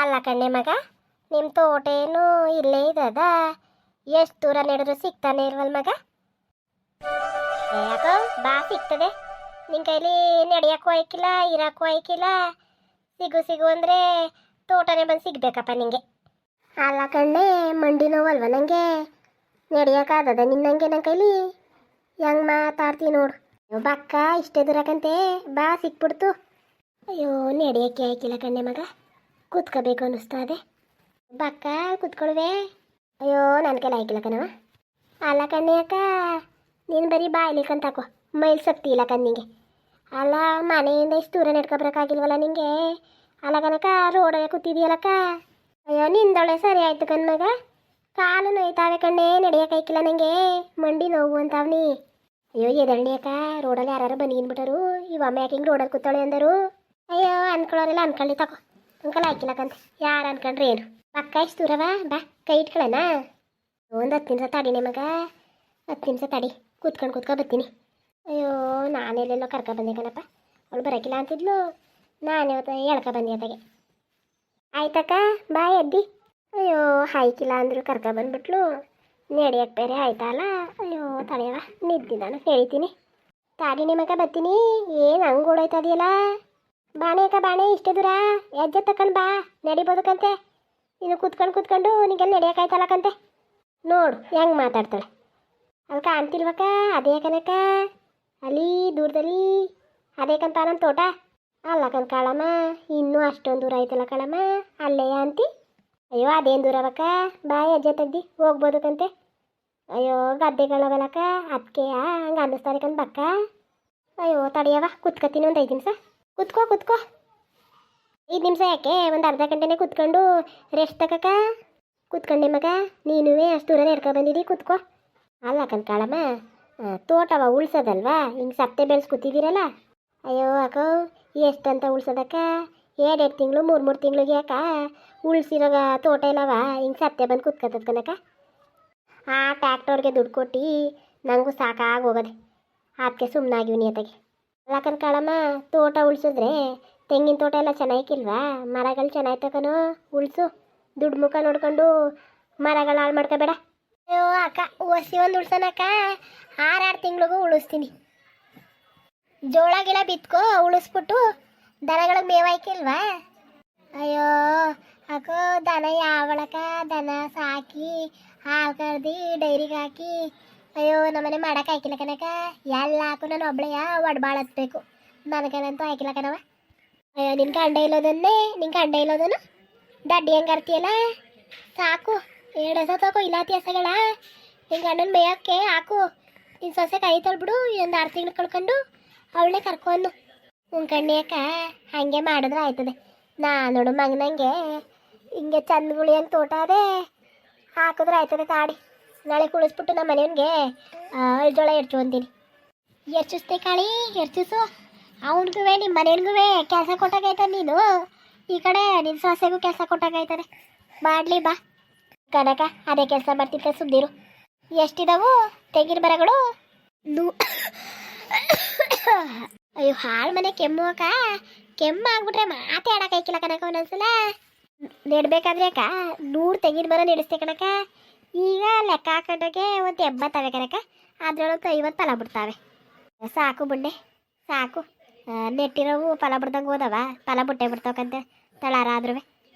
ಅಲ್ಲ ಕಣ್ಣೆ ಮಗ, ನಿಮ್ಮ ತೋಟೇನು ಇಲ್ಲೇ ಇದದ? ಎಷ್ಟು ದೂರ ನಡೆದ್ರು ಸಿಗ್ತಾನೆ ಇಲ್ವಲ್ ಮಗ? ಯಾಕೋ ಬಾ ಸಿಗ್ತದೆ. ನಿನ್ನ ಕೈಲಿ ನಡೆಯೋಕ್ಕೂ ಆಯ್ಕಿಲ್ಲ, ಇರೋಕ್ಕೂ ಆಯ್ಕಿಲ್ಲ. ಸಿಗು ಅಂದರೆ ತೋಟನೇ ಬಂದು ಸಿಗ್ಬೇಕಪ್ಪ ನಿಂಗೆ. ಅಲ್ಲ ಕಣ್ಣೆ, ಮಂಡಿ ನೋವಲ್ವ ನನಗೆ? ನಡೆಯೋಕ್ಕಾಗದ ನಿನ್ನಂಗೆ ನನ್ನ ಕೈಲಿ? ಹೆಂಗೆ ಮಾತಾಡ್ತೀನಿ ನೋಡು. ಬಕ್ಕ ಇಷ್ಟೇ ದೂರಕ್ಕಂತೆ ಬಾ ಸಿಕ್ಬಿಡ್ತು. ಅಯ್ಯೋ ನಡೆಯೋಕ್ಕೆ ಆಯ್ಕಿಲ್ಲ ಕಣ್ಣೆ ಮಗ, ಕೂತ್ಕೋಬೇಕು ಅನ್ನಿಸ್ತಾ ಇದೆ. ಬಕ್ಕ ಕೂತ್ಕೊಳ್ವೆ. ಅಯ್ಯೋ ನನ್ನ ಕೈಲಿ ಆಯ್ಕಿಲ್ಲ ಕಣವ. ಅಲ್ಲ ಕಣ್ಣೆ ಅಕ್ಕ, ನೀನು ಬರೀ ಬಾಯ್ಲಿಕ್ಕಂತಾಕೋ, ಮೈಲ್ ಶಕ್ತಿ ಇಲ್ಲ ಕಣ್ಣಿಗೆ. ಅಲ್ಲ ಮನೆಯಿಂದ ಇಷ್ಟು ದೂರ ನಡ್ಕೊಬರೋಕ್ಕಾಗಿಲ್ವಲ್ಲ ನಿಂಗೆ? ಅಲ್ಲ ಕನಕ ರೋಡಾಗೆ ಕೂತಿದೀಯಲ್ಲಕ್ಕ. ಅಯ್ಯೋ ನಿಂದೊಳೆ ಸರಿ ಆಯ್ತು ಕಣ್ಮಗ. ಕಾಲು ನೋಯ್ತಾವೆ ಕಣ್ಣೆ, ನಡೆಯೋಕ್ಕಾಯ್ಕಿಲ್ಲ ನನಗೆ, ಮಂಡಿ ನೋವು ಅಂತಾವ್ನಿ. ಅಯ್ಯೋ ಎದಳ್ನಿ ಅಕ್ಕ, ರೋಡಲ್ಲಿ ಯಾರು ಬಂದಿನ್ಬಿಟ್ಟರು, ಇವಮ್ಮ ಯಾಕೆ ಹಿಂಗೆ ರೋಡಲ್ಲಿ ಕೂತಾಳೆ ಅಂದರು. ಅಯ್ಯೋ ಅನ್ಕೊಳ್ಳೋರೆಲ್ಲ ಅನ್ಕೊಳ್ಳಿ ತಗೋ, ಅಂಕಲ್ ಆಯ್ಕಿಲ್ಲಕ್ಕಂತೆ. ಯಾರು ಅನ್ಕೊಂಡ್ರಿ ಏನು? ಪಕ್ಕ ಇಷ್ಟು ದೂರವ, ಬಾ ಕೈ ಇಟ್ಕೊಳ್ಳೋಣ. ಒಂದು 10 ನಿಮಿಷ ತಡಿನೇ ಮಗ, 10 ನಿಮಿಷ ತಡಿ, ಕೂತ್ಕೊಂಡು ಬರ್ತೀನಿ. ಅಯ್ಯೋ ನಾನೆಲ್ಲೆಲ್ಲೋ ಬಂದೆ ಕಣಪ್ಪ, ಅವಳು ಬರೋಕ್ಕಿಲ್ಲ ಅಂತಿದ್ಲು, ನಾನು ಇವತ್ತು ಬಂದೆ ಅತ್ತಾಗೆ. ಆಯ್ತಕ್ಕ ಬಾ ಎದ್ದಿ. ಅಯ್ಯೋ ಆಯ್ಕಿಲ್ಲ ಅಂದರು ಬಂದ್ಬಿಟ್ಲು, ನಡೆಯಕ್ಕೆ ಬೇರೆ ಆಯ್ತಲ್ಲ. ಅಯ್ಯೋ ತಡೆಯವ, ನಿದ್ದಿ ನಾನು ಹೇಳ್ತೀನಿ. ತಾಡಿನಿ ಮಗ ಬರ್ತೀನಿ. ಏನು ಹಂಗೆ ಓಡೋಯ್ತದಿಯಲ್ಲ? ಬಾಣೆ ಅಕ್ಕ ಬಾಣೆ, ಇಷ್ಟೇ ದೂರ ಹೆಜ್ಜೆ ತಕೊಂಡು ಬಾ, ನಡಿಬೋದಕ್ಕಂತೆ. ಇನ್ನು ಕೂತ್ಕೊಂಡು ನಿಗೆಲ್ಲ ನಡೆಯೋಕ್ಕಾಯ್ತಲ್ಲಕ್ಕಂತೆ. ನೋಡು ಹೆಂಗೆ ಮಾತಾಡ್ತಾಳೆ. ಅಲ್ಲಿ ಕಾಣ್ತಿಲ್ವಕ್ಕ? ಅದೇ ಕನಕ, ಅಲ್ಲಿ ದೂರದಲ್ಲಿ ಅದೇ ಕಂತ ನಮ್ಮ ತೋಟ. ಅಲ್ಲ ಕಣ್ ಕಾಳಮ್ಮ, ಇನ್ನೂ ಅಷ್ಟೊಂದು ದೂರ ಆಯ್ತಲ್ಲ ಕಳಮ್ಮ, ಅಲ್ಲೇ ಅಂತಿ. ಅಯ್ಯೋ ಅದೇನು ದೂರವಕ್ಕ, ಬಾ ಹೆಜ್ಜೆ ತೆಗ್ದು ಹೋಗ್ಬೋದಕ್ಕಂತೆ. ಅಯ್ಯೋ ಗದ್ದೆಗಳವಲ್ಲಕ್ಕ, ಅದಕ್ಕೆ ಹಂಗೆ ಅನ್ನಿಸ್ತಾರೆ ಕಂದು ಬಕ್ಕ. ಅಯ್ಯೋ ತಡಿಯವ, ಕುತ್ಕೊತೀನಿ ಒಂದು 5 ನಿಮಿಷ. ಕುತ್ಕೋ 5 ನಿಮಿಷ ಯಾಕೆ, ಒಂದು ಅರ್ಧ ಗಂಟೆನೇ ಕುತ್ಕೊಂಡು ರೆಸ್ಟ್ ತಗಕ್ಕ. ಕುತ್ಕೊಂಡೆ ಮಗ, ನೀನುವೇ ಅಷ್ಟು ದೂರ ಬಂದಿದ್ದೀ, ಕುತ್ಕೋ. ಅಲ್ಲ ಕಣ್ಕಾಳಮ್ಮ, ತೋಟವ ಉಳ್ಸೋದಲ್ವಾ, ಹಿಂಗೆ ಸತ್ತೆ ಬೆಳೆಸಿ ಕೂತಿದ್ದೀರಲ್ಲ. ಅಯ್ಯೋ ಅಕ್ಕೋ, ಎಷ್ಟಂತ ಉಳ್ಸೋದಕ್ಕ? 2 ತಿಂಗಳು 3 ತಿಂಗಳಿಗೆ ಯಾಕ ಉಳ್ಸಿರೋ ತೋಟ ಇಲ್ಲವ ಹಿಂಗೆ ಸತ್ತೆ ಬಂದು ಕುತ್ಕೊತದ ಕನಕ. ಆ ಟ್ಯಾಕ್ಟರ್ಗೆ ದುಡ್ಡು ಕೊಟ್ಟು ನನಗೂ ಸಾಕಾಗಿ ಹೋಗೋದೆ, ಅದಕ್ಕೆ ಸುಮ್ಮನಾಗಿವ್ ನಿಯತ್ತಾಗಿ. ಅಲ್ಲ ಕಣ್ಕಾಳಮ್ಮ, ತೋಟ ಉಳ್ಸಿದ್ರೆ ತೆಂಗಿನ ತೋಟ ಎಲ್ಲ ಚೆನ್ನಾಗಿಲ್ವಾ? ಮರಗಳು ಚೆನ್ನಾಗಿ ತಕನೋ ಉಳ್ಸು, ದುಡ್ಡು ಮುಖ ನೋಡ್ಕೊಂಡು ಮರಗಳು ಹಾಳು ಮಾಡ್ಕೋಬೇಡ. ಅಯ್ಯೋ ಅಕ್ಕ, ಒಸಿ ಒಂದು ಉಳ್ಸೋಣಕ್ಕ, 6 ತಿಂಗಳಿಗೂ ಉಳಿಸ್ತೀನಿ. ಜೋಳ ಗಿಳ ಬಿತ್ಕೋ, ಉಳಿಸ್ಬಿಟ್ಟು ದನಗಳಿಗೆ ಮೇವಾಯ್ಕಿಲ್ವಾ? ಅಯ್ಯೋ ಅಕ್ಕೋ, ದನ ಯಾವಳಕ, ದನ ಸಾಕಿ ಹಾಲು ಕರ್ದು ಡೈರಿಗೆ ಹಾಕಿ, ಅಯ್ಯೋ ನಮ್ಮನೆ ಮಾಡೋಕೆ ಹಾಕಿಲ್ಲ ಕನಕ. ಎಲ್ಲ ಹಾಕು ನಾನು ಒಬ್ಳೆಯ ಒಡ್ಬಾಳ ಹತ್ಬೇಕು, ನನಗೇನಂತೂ ಹಾಕಿಲ್ಲ ಕಣವ. ಅಯ್ಯೋ ನಿನ್ನ ಕಂಡ ಇಲ್ಲೋದನು ದಡ್ಡಿ ಹೆಂಗೆ ಅರ್ತಿಯಲ್ಲ. ಸಾಕು 2 ಹೊಸ ತಗೋ ಇಲಾತಿ ಹೆಸಗಳ, ನಿನ್ನ ಗಂಡನ ಮೇಯಕ್ಕೆ ಹಾಕು. ನಿನ್ನ ಸೊಸೆ ಕೈ ತೊಳ್ಬಿಡು, ಇನ್ನೊಂದು 6 ತಿಂಗಳು ಕಳ್ಕೊಂಡು ಅವಳನ್ನೇ ಕರ್ಕೊಂಡು ಕಣ್ಣಿ ಅಕ್ಕ. ಹಾಗೆ ಮಾಡಿದ್ರೆ ಆಯ್ತದೆ. ನೋಡು ಮಗನಂಗೆ ಹಿಂಗೆ ಚಂದಗುಳಿ ಹಂಗೆ ತೋಟ ಅದೇ ಹಾಕಿದ್ರೆ ಆಯ್ತದೆ. ತಾಡಿ ನಾಳೆ ಕುಳಿಸ್ಬಿಟ್ಟು ನಮ್ಮ ಮನೆಯವ್ನಿಗೆ ಅಳ್ಜೋಳ ಎರ್ಚು ಅಂತೀನಿ. ಎರ್ಚಿಸ್ತೆ ಕಾಳಿ, ಎರ್ಚಿಸು. ಅವನಿಗೂ ನಿಮ್ಮ ಮನೆಯವ್ನಿಗೂ ಕೆಲಸ ಕೊಟ್ಟಾಗೈತದೆ. ನೀನು ಈ ಕಡೆ ನಿನ್ನ ಸೊಸೆಗೂ ಕೆಲಸ ಕೊಟ್ಟಾಗೈತದೆ. ಮಾಡಲಿ ಬಾ ಕನಕ, ಅದೇ ಕೆಲಸ ಮಾಡ್ತಿದ್ದೆ, ಸುದ್ದಿರು. ಎಷ್ಟಿದಾವು ತೆಂಗಿನ ಮರಗಳು? ಅಯ್ಯೋ ಹಾಳು ಮನೆ ಕೆಮ್ಮು ಅಕ್ಕ, ಕೆಮ್ಮು ಆಗ್ಬಿಟ್ರೆ ಮಾತೇ ಆಡೋಕ್ಕಾಯ್ಕಿಲ್ಲ ಕನಕ. ಒಂದೊಂದ್ಸಲ ನೆಡ್ಬೇಕಾದ್ರೆ ಅಕ್ಕ 100 ತೆಂಗಿನ ಮರ ನೆಡಿಸ್ತೆ ಕನಕ. ಈಗ ಲೆಕ್ಕ ಹಾಕೊಂಡಾಗೆ ಒಂದು 80 ಕನಕ, ಅದ್ರೊಳಗೆ 50 ಫಲ ಬಿಡ್ತಾವೆ. ಸಾಕು ಬುಂಡೆ ಸಾಕು, ನೆಟ್ಟಿರೋವು ಫಲ ಬಿಡ್ದಂಗೆ ಹೋದವ, ಫಲ ಬಿಟ್ಟೆ ಬಿಡ್ತಾವಕ್ಕಂತೆ ತಳಾರ ಆದ್ರೂ.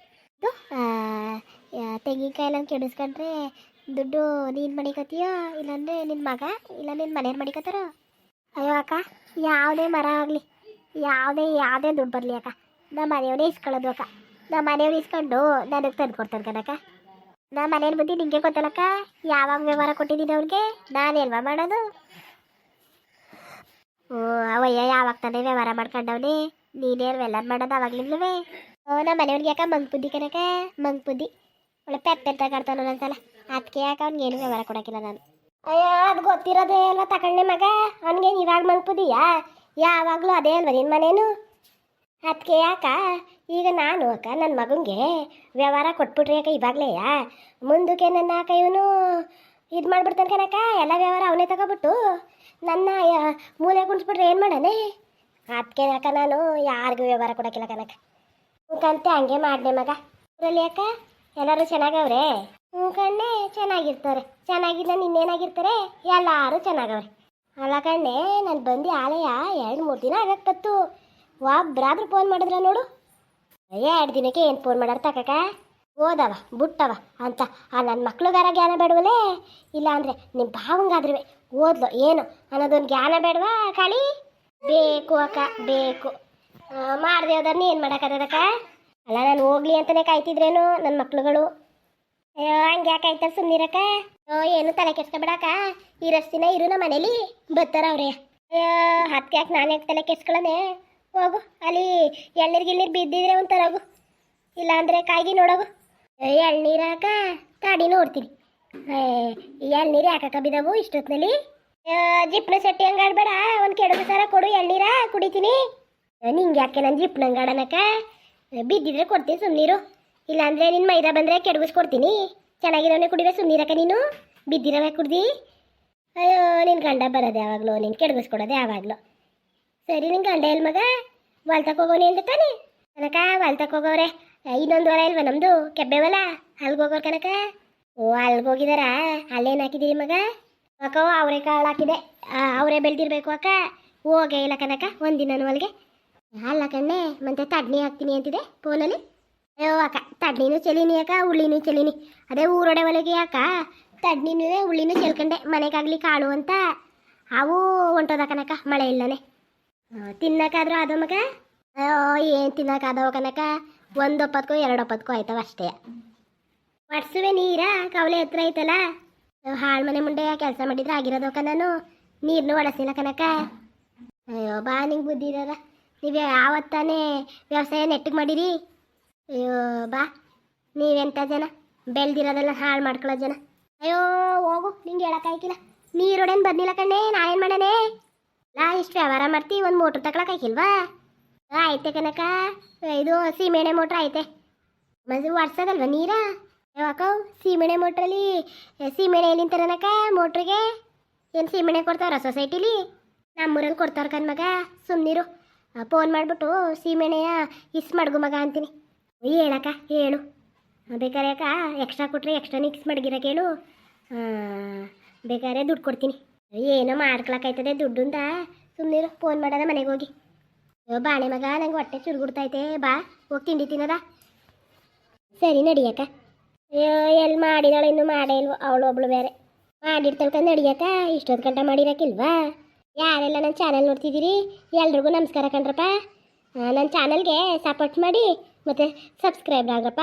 ಇದು ತೆಂಗಿನಕಾಯಿ ಎಲ್ಲ ಕೆಡಿಸ್ಕೊಂಡ್ರೆ ದುಡ್ಡು ನೀನು ಮಡಿಕತ್ತೀಯೋ, ಇಲ್ಲಾಂದರೆ ನಿನ್ನ ಮಗ ಇಲ್ಲ ನಿನ್ನ ಮನೆಯವ್ರು ಮಡಿಕತ್ತಾರೋ? ಅಯ್ಯೋ ಅಕ್ಕ, ಯಾವುದೇ ಮರ ಆಗಲಿ, ಯಾವುದೇ ದುಡ್ಡು ಬರಲಿ ಅಕ್ಕ, ನಮ್ಮ ಮನೆಯವನೇ ಇಸ್ಕೊಳ್ಳೋದು ಅಕ್ಕ. ನಮ್ಮ ಮನೆಯವ್ರು ಇಸ್ಕೊಂಡು ನನಗೆ ತಂದು ಕೊಡ್ತಾರೆ ಕನಕ. ನಮ್ಮ ಮನೇಲಿ ಬುದ್ಧಿ ನಿಂಗೆ ಗೊತ್ತಲ್ಲಕ್ಕ, ಯಾವಾಗ ವ್ಯವಹಾರ ಕೊಟ್ಟಿದ್ದೀನಿ ಅವ್ರಿಗೆ, ನಾನೇಲ್ವಾ ಮಾಡೋದು? ಅವಯ್ಯ ಯಾವಾಗ ತಾನೇ ವ್ಯವಹಾರ ಮಾಡ್ಕೊಂಡವನೇ, ನೀನೇ ಎಲ್ಲರೂ ಮಾಡೋದು ಅವಾಗ್ಲಿಲ್ವೇ? ನಮ್ಮ ಮನೆಯವ್ರಿಗೆ ಯಾಕ ಮಂಗ್ ಬುದ್ಧಿ ಕನಕ, ಮಂಗ್ ಬುದ್ಧಿ. ಒಳ್ಳೆ ಪೆತ್ತಾಡ್ತಾನ ಒಂದೊಂದ್ಸಲ, ಅದಕ್ಕೆ ಯಾಕೆ ಅವ್ನಿಗೇನು ವ್ಯವಹಾರ ಕೊಡೋಕ್ಕಿಲ್ಲ ನಾನು. ಅಯ್ಯೋ ಅದು ಗೊತ್ತಿರೋದೇ ಅಲ್ವಾ ತಗೊಂಡೆ ಮಗ, ಅವ್ನಿಗೇನು ಇವಾಗ ಮಂಗ್ ಬುದ್ಧಿಯಾ? ಯಾವಾಗಲೂ ಅದೇ ಅಲ್ವ ನಿನ್ನ ಮನೇನು? ಅದಕ್ಕೆ ಯಾಕ ಈಗ ನಾನು ಅಕ್ಕ ನನ್ನ ಮಗನಿಗೆ ವ್ಯವಹಾರ ಕೊಟ್ಬಿಟ್ರಿ ಅಕ್ಕ ಇವಾಗಲೇ, ಮುಂದಕ್ಕೆ ನನ್ನ ಅಕ್ಕ ಇವನು ಇದು ಮಾಡ್ಬಿಡ್ತಾನೆ ಕನಕ. ಎಲ್ಲ ವ್ಯವಹಾರ ಅವನೇ ತಗೊಬಿಟ್ಟು ನನ್ನ ಮೂಲೆ ಕುಣಿಸ್ಬಿಟ್ರೆ ಏನು ಮಾಡಾನೆ? ಅದಕ್ಕೆ ಅಕ್ಕ ನಾನು ಯಾರಿಗೂ ವ್ಯವಹಾರ ಕೊಡೋಕ್ಕಿಲ್ಲ ಕನಕ. ಕಂತೆ ಹಂಗೆ ಮಾಡಿದೆ ಮಗ. ಊರಲ್ಲಿ ಯಾಕ ಎಲ್ಲರೂ ಚೆನ್ನಾಗವ್ರೆ? ಹ್ಞೂ ಕಣ್ಣೆ ಚೆನ್ನಾಗಿರ್ತಾರೆ. ಚೆನ್ನಾಗಿಲ್ಲ ಇನ್ನೇನಾಗಿರ್ತಾರೆ, ಎಲ್ಲರೂ ಚೆನ್ನಾಗವ್ರೆ. ಅಲ್ಲ ಕಣ್ಣೆ, ನಾನು ಬಂದು ಆಲಯ 2-3 ದಿನ ಆಗಕ್ಕತ್ತು. ಒಬ್ರಾದ್ರೂ ಫೋನ್ ಮಾಡಿದ್ರ ನೋಡು. 2 ದಿನಕ್ಕೆ ಏನು ಫೋನ್ ಮಾಡಾರ ತಕಕ? ಓದವ ಬಿಟ್ಟವ ಅಂತ ನನ್ನ ಮಕ್ಳುಗಾರ ಜ್ಞಾನ ಬೇಡವಲ್ಲೇ? ಇಲ್ಲ ಅಂದರೆ ನಿಮ್ಮ ಭಾವಂಗಾದ್ರೂ ಓದ್ಲು ಏನು ಅನ್ನೋದೊಂದು ಜ್ಞಾನ ಬೇಡವಾ ಕಾಳಿ? ಬೇಕು ಅಕ್ಕ ಬೇಕು. ಮಾಡಿದೆ ಹೋದನ್ನ ಏನು ಮಾಡೋಕ್ಕದಕ್ಕ? ಅಲ್ಲ ನಾನು ಹೋಗ್ಲಿ ಅಂತಲೇ ಕಾಯ್ತಿದ್ರೇನು ನನ್ನ ಮಕ್ಳುಗಳು? ಅಯ್ಯೋ ಹಂಗೆ ಯಾಕೆ ಆಯ್ತಾರೆ ಸುಮ್ಮನಿರಕ್ಕ? ಏನು ತಲೆ ಕೆಡ್ಸ್ಕೊಬೇಡಕ್ಕ. ಇರಷ್ಟು ದಿನ ಇರು ನಮ್ಮ ಮನೇಲಿ, ಬರ್ತಾರ ಅವ್ರೆ. ಅಯ್ಯೋ ಹತ್ಕೆ ಯಾಕೆ ನಾನು ಯಾಕೆ ತಲೆ ಕೆಡ್ಸ್ಕೊಳ್ಳೋದೆ? ಹೋಗು, ಅಲ್ಲಿ ಎಳ್ನೀರು ಬಿದ್ದಿದ್ರೆ ಒಂಥರ ಹೋಗು, ಇಲ್ಲ ಅಂದರೆ ಕಾಯ್ಗಿ ನೋಡೋಗು. ಎಳ್ನೀರಾಕ ತಾಡಿ ನೋಡ್ತೀನಿ. ಎಳ್ನೀರು ಯಾಕಕ್ಕ ಬಿದ್ದವು ಇಷ್ಟೊತ್ತಿನಲ್ಲಿ? ಜಿಪ್ನ ಸೆಟ್ಟಿ ಹಂಗಾಡ್ಬೇಡ, ಒಂದು ಕೆಡಗು ಸರ ಕೊಡು, ಎಳ್ನೀರ ಕುಡಿತೀನಿ. ನಿಂಗೆ ಯಾಕೆ ನನ್ನ ಜಿಪ್ನ ಹಂಗಾಡನಕ್ಕ? ಬಿದ್ದಿದ್ರೆ ಕೊಡ್ತೀನಿ ಸುಮ್ಮನೀರು, ಇಲ್ಲಾಂದರೆ ನಿನ್ನ ಮೈದಾ ಬಂದರೆ ಕೆಡಗಿಸ್ಕೊಡ್ತೀನಿ. ಚೆನ್ನಾಗಿರೋನೆ ಕುಡಿವೆ ಸುಮ್ಮನಿರಕ್ಕ. ನೀನು ಬಿದ್ದಿರವೆ ಕುಡ್ದು. ಅಯ್ಯೋ ನಿನ್ನ ಗಂಡ ಬರೋದು ಯಾವಾಗಲೂ, ನೀನು ಕೆಡಗಿಸ್ಕೊಡೋದು ಯಾವಾಗಲೂ. ಸರಿ ನಿನ್ನ ಗಂಡ ಎಲ್ಲಿ ಮಗ? ಹೊಲ್ತಕ್ಕೆ ಹೋಗೋನೆ ಅಂತ ತಾನೆ ಕನಕ? ಹೊಲ್ತಕ್ಕೆ ಹೋಗೋರೆ. ಇನ್ನೊಂದು ವಾರ ಇಲ್ವಾ ನಮ್ಮದು ಕೆಬ್ಬೆವಲ್ಲ, ಅಲ್ಗೆ ಹೋಗೋರು ಕನಕ. ಓ ಅಲ್ಗೆ ಹೋಗಿದಾರಾ? ಅಲ್ಲೇನು ಹಾಕಿದ್ದೀರಿ ಮಗ? ಅಕ್ಕ ಅವರೇ ಕಾಳು ಹಾಕಿದೆ, ಅವರೇ ಬೆಳೆದಿರ್ಬೇಕು ಅಕ್ಕ. ಹೋಗೇ ಇಲ್ಲ ಕನಕ ಒಂದಿನೂ ಅಲ್ಲಿಗೆ. ಅಲ್ಲ ಕಣ್ಣೆ, ಮತ್ತೆ ತಡ್ನಿ ಹಾಕ್ತೀನಿ ಅಂತಿದೆ ಫೋನಲ್ಲಿ. ಅಯ್ಯೋ ಅಕ್ಕ ತಡ್ನಿನೂ ಚೆಲೀನಿ ಅಕ್ಕ, ಉಳ್ಳಿನೂ ಚೆಲೀನಿ. ಅದೇ ಊರೊಡೆ ಒಳಗೆ ಅಕ್ಕ ತಡ್ನಿನೂ ಉಳ್ಳಿನೂ ಚೆಲ್ಕಂಡೆ ಮನೆಗಾಗಲಿ ಕಾಳು ಅಂತ. ಅವು ಹೊಂಟೋದ ಕನಕ ಮಳೆ ಇಲ್ಲನೆ. ತಿನ್ನಕ್ಕಾದ್ರೂ ಅದು ಮಗ? ಅಯ್ಯೋ ಏನು ತಿನ್ನಕ್ಕಾದವ ಕನಕ? 1 ಒಪ್ಪತ್ಕೋ 2 ಒಪ್ಪತ್ಕೋ ಆಯ್ತವ ಅಷ್ಟೇ. ಒಡ್ಸುವೆ ನೀರ ಕವಲೆ ಹತ್ರ ಐತಲ್ಲ, ಹಾಳು ಮನೆ ಮುಂಡೆ ಕೆಲಸ ಮಾಡಿದ್ರೆ ಆಗಿರೋದಕ್ಕ. ನಾನು ನೀರನ್ನು ಒಡಿಸಿಲ್ಲ ಕನಕ. ಅಯ್ಯೋ ಬಾ ನಿಂಗೆ ಬುದ್ಧಿ ಇರೋದ. ನೀವು ಯಾವತ್ತಾನೆ ವ್ಯವಸಾಯ ನೆಟ್ಟಿಗೆ ಮಾಡಿರಿ? ಅಯ್ಯೋ ಬಾ, ನೀವೆಂಥ ಜನ, ಬೆಳೆದಿರೋದೆಲ್ಲ ಹಾಳು ಮಾಡ್ಕೊಳ್ಳೋ ಜನ. ಅಯ್ಯೋ ಹೋಗು, ನಿಂಗೆ ಹೇಳೋಕ್ಕಾಯ್ಕಿಲ್ಲ. ನೀರೊಡೇನು ಬಂದಿಲ್ಲ ಕಣ್ಣೆ, ನಾನೇನು ಮಾಡಣೆ? ನಾ ಇಷ್ಟು ವ್ಯವಹಾರ ಮಾಡ್ತೀವಿ, ಒಂದು ಮೋಟ್ರ್ ತಗೊಳಕ್ಕಾಯ್ಕಿಲ್ವಾ? ಆಯ್ತೆ ಕನಕ, ಇದು ಸೀಮೆಣ್ಣೆ ಮೋಟ್ರ್ ಐತೆ, ಮತ್ತೆ ಒಡ್ಸೋದಲ್ವ ನೀರ? ಯಾವಾಗ ಸೀಮೆಣ್ಣೆ ಮೋಟ್ರಲ್ಲಿ ಸೀಮೆಣ್ಣೆ ಎಲ್ಲಿಂದ ತರನಕ ಮೋಟ್ರಿಗೆ? ಏನು ಸೀಮೆಣ್ಣೆ ಕೊಡ್ತಾವ್ರ ಸೊಸೈಟಿಲಿ? ನಮ್ಮೂರಲ್ಲಿ ಕೊಡ್ತಾವ್ರ ಕಣ್ ಮಗ. ಸುಮ್ಮನಿರು, ಫೋನ್ ಮಾಡಿಬಿಟ್ಟು ಸೀಮೆಣ್ಣೆಯ ಮಡಗು ಮಗ ಅಂತೀನಿ. ಹೇಳಕ್ಕ ಹೇಳು, ಬೇಕಾರೆ ಅಕ್ಕ ಎಕ್ಸ್ಟ್ರಾ ಕೊಟ್ಟರೆ ಎಕ್ಸ್ಟ್ರಾ ಮಿಕ್ಸ್ ಮಡಗಿರಕ್ಕೆ ಹೇಳು, ಬೇಕಾದ್ರೆ ದುಡ್ಡು ಕೊಡ್ತೀನಿ. ಏನೋ ಮಾಡ್ಕೊಳಕ್ಕಾಯ್ತದೆ ದುಡ್ಡು ಅಂತ. ಸುಮ್ಮನಿರು, ಫೋನ್ ಮಾಡೋದ ಮನೆಗೆ ಹೋಗಿ. ಬಾಳೆ ಮಗ ನಂಗೆ ಹೊಟ್ಟೆ ಚುರುಗುಡ್ತೈತೆ, ಬಾ ಹೋಗಿ ತಿಂಡಿ ತಿನ್ನೋದ. ಸರಿ ನಡಿಯಕ್ಕ. ಎಲ್ಲಿ ಮಾಡಿದಾಳು, ಇನ್ನೂ ಮಾಡೇ ಇಲ್ವೋ ಅವಳು ಒಬ್ಳು ಬೇರೆ ಮಾಡಿಡ್ತಳ್ಕ ನಡಿಯಕ್ಕ. ಇಷ್ಟೊತ್ತು ಗಂಟೆ ಮಾಡಿರಕ್ಕಿಲ್ವಾ? ಯಾರೆಲ್ಲ ನನ್ನ ಚಾನಲ್ ನೋಡ್ತಿದ್ದೀರಿ ಎಲ್ರಿಗೂ ನಮಸ್ಕಾರ ಕಣ್ರಪ್ಪ. ನನ್ನ ಚಾನಲ್ಗೆ ಸಪೋರ್ಟ್ ಮಾಡಿ ಮತ್ತು ಸಬ್ಸ್ಕ್ರೈಬ್ ಆಗ್ರಪ್ಪ.